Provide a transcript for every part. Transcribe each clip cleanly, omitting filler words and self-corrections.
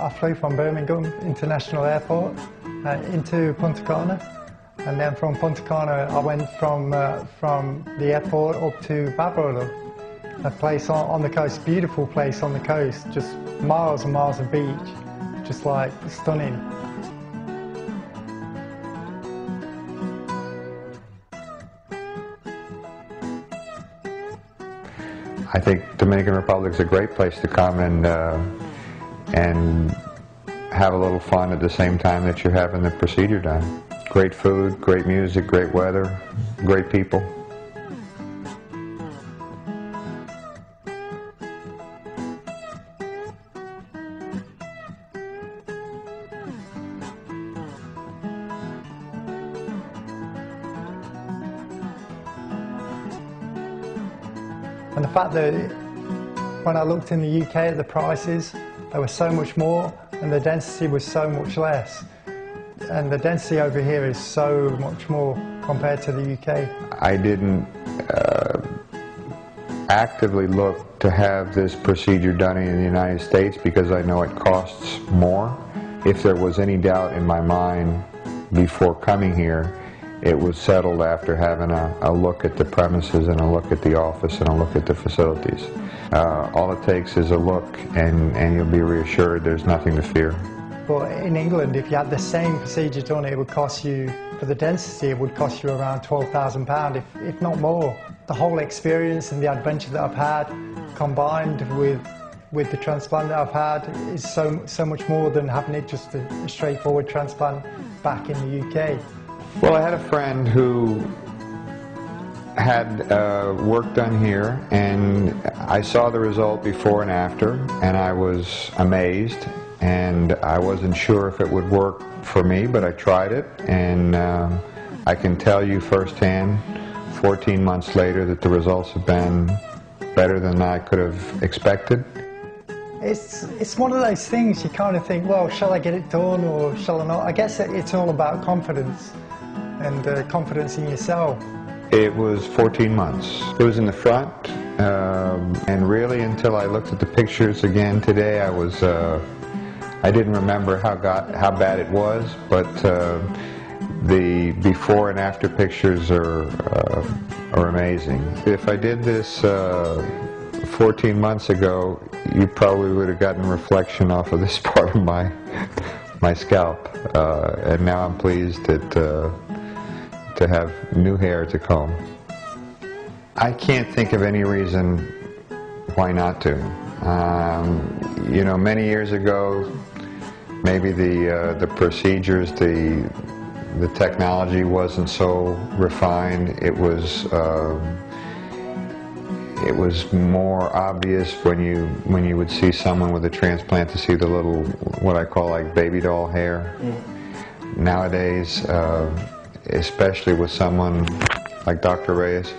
I flew from Birmingham International Airport into Punta Cana, and then from Punta Cana I went from the airport up to Barbados, a place on the coast, beautiful place on the coast, just miles and miles of beach, just like stunning. I think Dominican Republic is a great place to come and have a little fun at the same time that you're having the procedure done. Great food, great music, great weather, great people. And the fact that when I looked in the UK at the prices, there was so much more and the density was so much less. And the density over here is so much more compared to the UK. I didn't actively look to have this procedure done in the United States because I know it costs more. If there was any doubt in my mind before coming here, it was settled after having a look at the premises and a look at the office and a look at the facilities. All it takes is a look and you'll be reassured there's nothing to fear. But in England, if you had the same procedure done, it would cost you, for the density, it would cost you around £12,000, if not more. The whole experience and the adventure that I've had, combined with the transplant that I've had, is so much more than having it just a straightforward transplant back in the UK. Well, I had a friend who had work done here, and I saw the result before and after, and I was amazed, and I wasn't sure if it would work for me, but I tried it, and I can tell you firsthand, 14 months later, that the results have been better than I could have expected. It's one of those things you kind of think, well, shall I get it done or shall I not? I guess it's all about confidence and confidence in yourself. It was 14 months. It was in the front, and really until I looked at the pictures again today, I didn't remember how bad it was, but the before and after pictures are amazing. If I did this 14 months ago, you probably would have gotten reflection off of this part of my scalp, and now I'm pleased that to have new hair to comb. I can't think of any reason why not to. You know, many years ago, maybe the procedures, the technology wasn't so refined. It was more obvious when you would see someone with a transplant to see the little, what I call like baby doll hair. Nowadays, especially with someone like Dr. Reyes,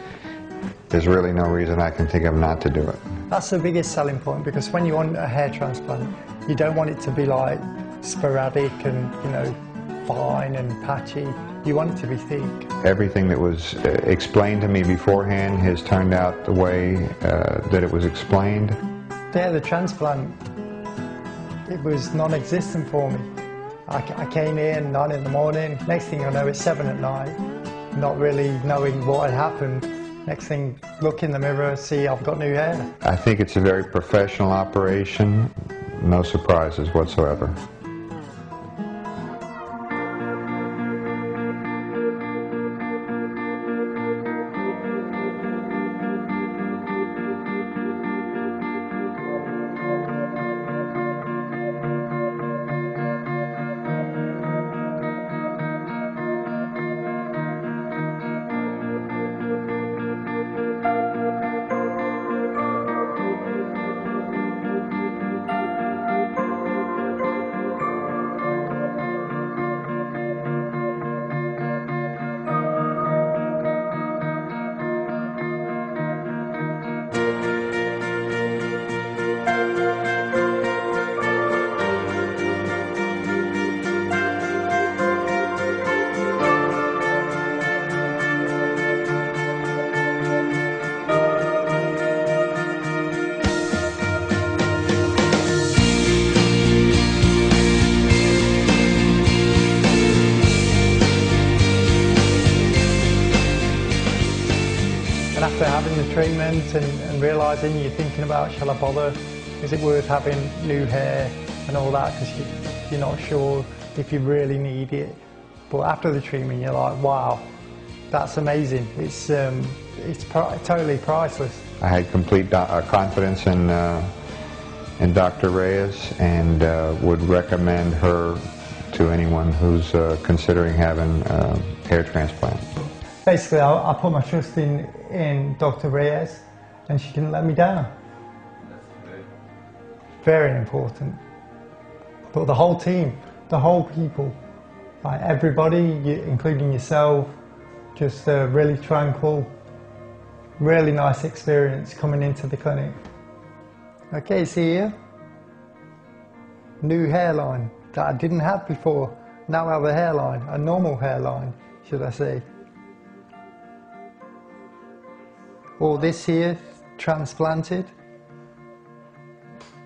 there's really no reason I can think of not to do it. That's the biggest selling point, because when you want a hair transplant, you don't want it to be like sporadic and, you know, fine and patchy. You want it to be thick. Everything that was explained to me beforehand has turned out the way that it was explained. Yeah, the transplant, it was non-existent for me. I came in 9 in the morning, next thing I know it's 7 at night, not really knowing what had happened. Next thing, look in the mirror, see I've got new hair. I think it's a very professional operation, no surprises whatsoever. treatment and realising you're thinking about, shall I bother? Is it worth having new hair and all that, because you're not sure if you really need it. But after the treatment you're like, wow, that's amazing. It's totally priceless. I had complete confidence in Dr. Reyes, and would recommend her to anyone who's considering having a hair transplant. Basically, I put my trust in Dr. Reyes, and she didn't let me down. Very important. But the whole team, the whole people, like everybody, including yourself, just really tranquil, really nice experience coming into the clinic. Okay, see here, new hairline that I didn't have before. Now I have a hairline, a normal hairline, should I say. All this here, transplanted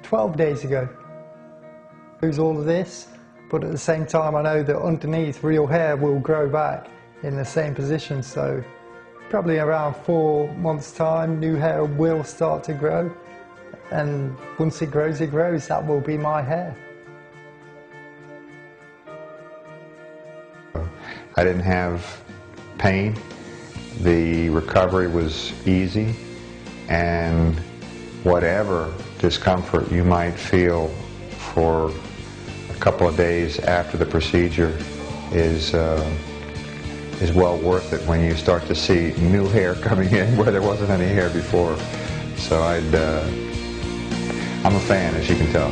12 days ago. Lose all of this, but at the same time I know that underneath real hair will grow back in the same position, so probably around 4 months time new hair will start to grow, and once it grows, that will be my hair. I didn't have pain. The recovery was easy, and whatever discomfort you might feel for a couple of days after the procedure is well worth it when you start to see new hair coming in where there wasn't any hair before. So I'm a fan, as you can tell.